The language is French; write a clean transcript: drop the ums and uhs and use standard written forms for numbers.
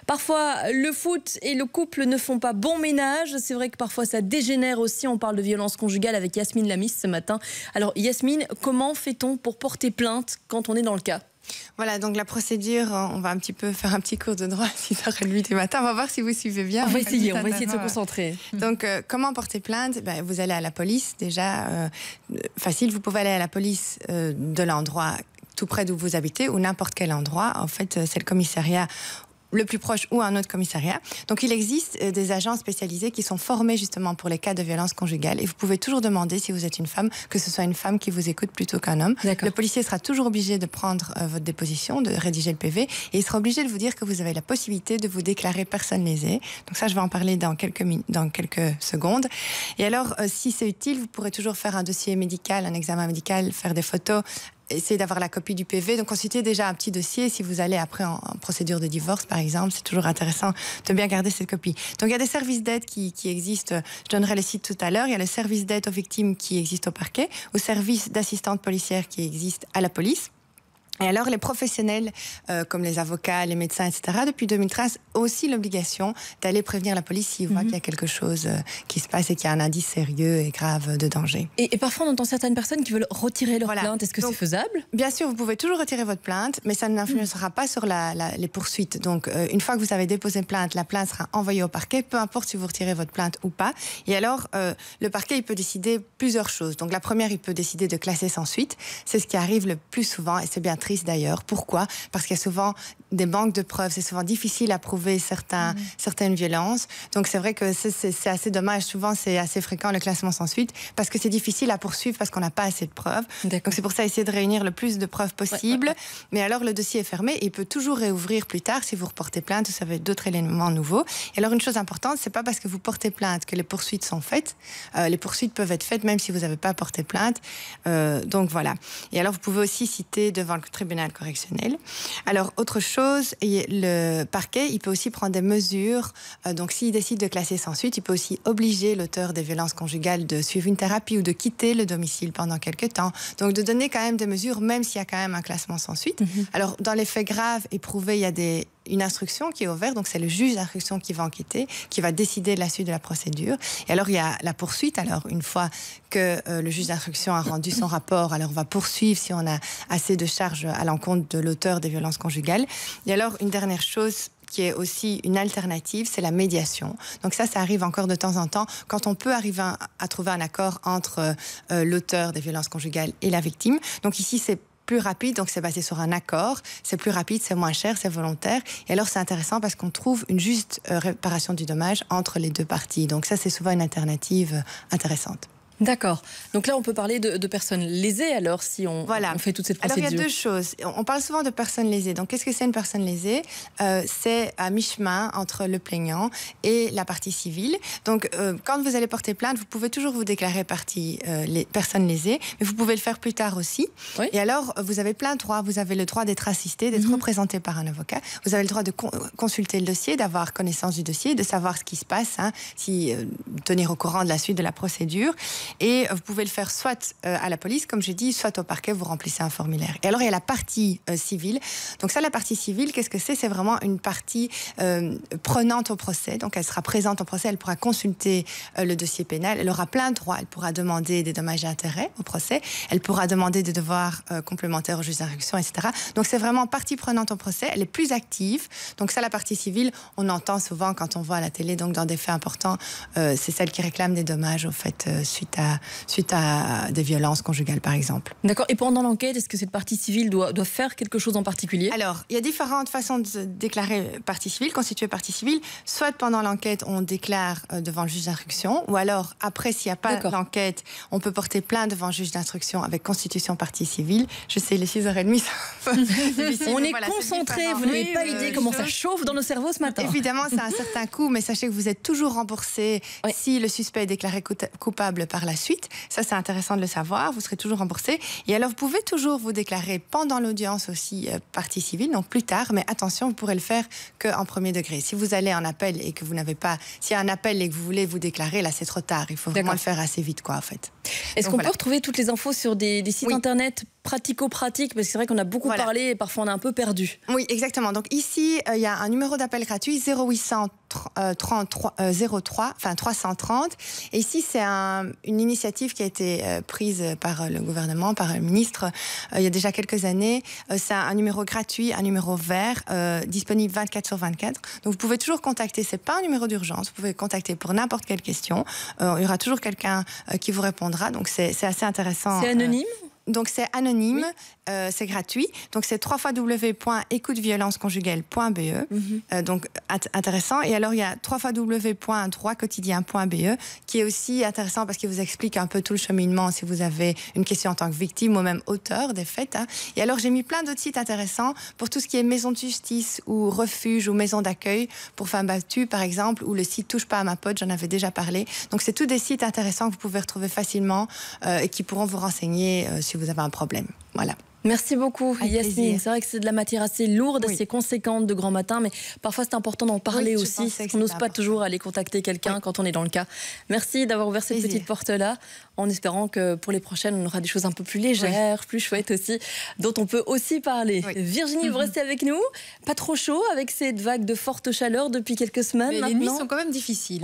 Parfois, le foot et le couple ne font pas bon ménage. C'est vrai que parfois ça dégénère aussi. On parle de violence conjugale avec Yasmine Lamis ce matin. Alors Yasmine, comment fait-on pour porter plainte quand on est dans le cas ? Voilà, donc la procédure, on va un petit peu faire un petit cours de droit à 6h30 du matin. On va voir si vous suivez bien. On va essayer de se concentrer. Donc, comment porter plainte ? Vous allez à la police, déjà. Facile, vous pouvez aller à la police de l'endroit tout près d'où vous habitez ou n'importe quel endroit. En fait, c'est le commissariat le plus proche ou un autre commissariat. Donc, il existe des agents spécialisés qui sont formés justement pour les cas de violence conjugale. Et vous pouvez toujours demander, si vous êtes une femme, que ce soit une femme qui vous écoute plutôt qu'un homme. Le policier sera toujours obligé de prendre votre déposition, de rédiger le PV, et il sera obligé de vous dire que vous avez la possibilité de vous déclarer personne lésée. Donc ça, je vais en parler dans quelques secondes. Et alors, si c'est utile, vous pourrez toujours faire un dossier médical, un examen médical, faire des photos, essayer d'avoir la copie du PV. Donc, constituez déjà un petit dossier. Si vous allez après en procédure de divorce, par exemple, c'est toujours intéressant de bien garder cette copie. Donc, il y a des services d'aide qui existent. Je donnerai les sites tout à l'heure. Il y a le service d'aide aux victimes qui existe au parquet, au service d'assistante policière qui existe à la police. Et alors, les professionnels, comme les avocats, les médecins, etc., depuis 2013, ont aussi l'obligation d'aller prévenir la police s'ils voient qu'il y a quelque chose qui se passe et qu'il y a un indice sérieux et grave de danger. Et parfois, on entend certaines personnes qui veulent retirer leur plainte. Est-ce que c'est faisable ? Bien sûr, vous pouvez toujours retirer votre plainte, mais ça n'influencera pas sur les poursuites. Donc, une fois que vous avez déposé plainte, la plainte sera envoyée au parquet, peu importe si vous retirez votre plainte ou pas. Et alors, le parquet, il peut décider plusieurs choses. Donc, la première, il peut décider de classer sans suite. C'est ce qui arrive le plus souvent, et c'est bien triste d'ailleurs. Pourquoi ? Parce qu'il y a souvent des manques de preuves, c'est souvent difficile à prouver certaines violences. Donc c'est vrai que c'est assez dommage. Souvent c'est assez fréquent le classement sans suite parce que c'est difficile à poursuivre parce qu'on n'a pas assez de preuves. Donc c'est pour ça essayer de réunir le plus de preuves possible. Mais alors le dossier est fermé et il peut toujours réouvrir plus tard si vous reportez plainte ou ça va d'autres éléments nouveaux. Et alors une chose importante, c'est pas parce que vous portez plainte que les poursuites sont faites. Les poursuites peuvent être faites même si vous n'avez pas porté plainte. Donc voilà. Et alors vous pouvez aussi citer devant le tribunal correctionnel. Alors, autre chose, le parquet, il peut aussi prendre des mesures. Donc, s'il décide de classer sans suite, il peut aussi obliger l'auteur des violences conjugales de suivre une thérapie ou de quitter le domicile pendant quelques temps. Donc, de donner quand même des mesures, même s'il y a quand même un classement sans suite. Alors, dans les faits graves et prouvés, il y a une instruction qui est ouverte, donc c'est le juge d'instruction qui va enquêter, qui va décider de la suite de la procédure. Et alors, il y a la poursuite. Alors, une fois que le juge d'instruction a rendu son rapport, alors on va poursuivre si on a assez de charges à l'encontre de l'auteur des violences conjugales. Et alors, une dernière chose qui est aussi une alternative, c'est la médiation. Donc ça arrive encore de temps en temps, quand on peut arriver à trouver un accord entre l'auteur des violences conjugales et la victime. Donc ici, c'est plus rapide, donc c'est basé sur un accord, c'est plus rapide, c'est moins cher, c'est volontaire. Et alors c'est intéressant parce qu'on trouve une juste réparation du dommage entre les deux parties. Donc ça, c'est souvent une alternative intéressante. D'accord. Donc là, on peut parler de personnes lésées, alors, si on fait toute cette procédure. Alors, il y a deux choses. On parle souvent de personnes lésées. Donc, qu'est-ce que c'est une personne lésée ? C'est à mi-chemin entre le plaignant et la partie civile. Donc, quand vous allez porter plainte, vous pouvez toujours vous déclarer personne lésée, mais vous pouvez le faire plus tard aussi. Oui. Et alors, vous avez plein de droits. Vous avez le droit d'être assisté, d'être représenté par un avocat. Vous avez le droit de consulter le dossier, d'avoir connaissance du dossier, de savoir ce qui se passe, tenir au courant de la suite de la procédure. Et vous pouvez le faire soit à la police, comme j'ai dit, soit au parquet, vous remplissez un formulaire. Et alors, il y a la partie civile. Donc ça, la partie civile, qu'est-ce que c'est ? C'est vraiment une partie prenante au procès. Donc elle sera présente au procès, elle pourra consulter le dossier pénal, elle aura plein de droits. Elle pourra demander des dommages et intérêts au procès, elle pourra demander des devoirs complémentaires au juge d'instruction, etc. Donc c'est vraiment partie prenante au procès, elle est plus active. Donc ça, la partie civile, on entend souvent quand on voit à la télé, donc dans des faits importants, c'est celle qui réclame des dommages, au fait, suite à des violences conjugales, par exemple. D'accord. Et pendant l'enquête, est-ce que cette partie civile doit faire quelque chose en particulier ? Alors, il y a différentes façons de se déclarer partie civile, constituer partie civile. Soit pendant l'enquête, on déclare devant le juge d'instruction, ou alors, après, s'il n'y a pas d'enquête, on peut porter plainte devant le juge d'instruction avec constitution partie civile. Je sais, les 6h30, on est concentrés, vous n'avez pas idée comment ça chauffe dans nos cerveaux ce matin. Évidemment, c'est un certain coût, mais sachez que vous êtes toujours remboursé si le suspect est déclaré coupable par la suite. Ça, c'est intéressant de le savoir. Vous serez toujours remboursé. Et alors, vous pouvez toujours vous déclarer pendant l'audience aussi partie civile, donc plus tard. Mais attention, vous pourrez le faire qu'en premier degré. Si vous allez en appel et que vous n'avez pas... S'il y a un appel et que vous voulez vous déclarer, là, c'est trop tard. Il faut vraiment le faire assez vite, en fait. Est-ce qu'on peut retrouver toutes les infos sur des sites internet pratico-pratiques? Parce que c'est vrai qu'on a beaucoup parlé et parfois on a un peu perdu. Oui, exactement. Donc ici, il y a un numéro d'appel gratuit, 0800 330. Et ici, c'est une initiative qui a été prise par le gouvernement, par le ministre, il y a déjà quelques années. C'est un numéro gratuit, un numéro vert, disponible 24/24. Donc vous pouvez toujours contacter. C'est pas un numéro d'urgence. Vous pouvez contacter pour n'importe quelle question. Il y aura toujours quelqu'un qui vous répondra. Donc c'est assez intéressant. C'est anonyme? Donc c'est anonyme, c'est gratuit. Donc c'est www.écouteviolenceconjugale.be. Donc intéressant. Et alors il y a www.droitquotidien.be qui est aussi intéressant parce qu'il vous explique un peu tout le cheminement si vous avez une question en tant que victime ou même auteur des faits. Et alors j'ai mis plein d'autres sites intéressants pour tout ce qui est maison de justice ou refuge ou maison d'accueil pour femmes battues par exemple, ou le site Touche pas à ma pote, j'en avais déjà parlé. Donc c'est tous des sites intéressants que vous pouvez retrouver facilement et qui pourront vous renseigner si vous avez un problème. Voilà. Merci beaucoup, Yasmine. C'est vrai que c'est de la matière assez lourde, assez conséquente de grand matin, mais parfois c'est important d'en parler aussi. On n'ose pas toujours aller contacter quelqu'un quand on est dans le cas. Merci d'avoir ouvert cette petite porte-là, en espérant que pour les prochaines, on aura des choses un peu plus légères, plus chouettes aussi, dont on peut aussi parler. Virginie, vous restez avec nous. Pas trop chaud avec cette vague de forte chaleur depuis quelques semaines. Mais les nuits sont quand même difficiles.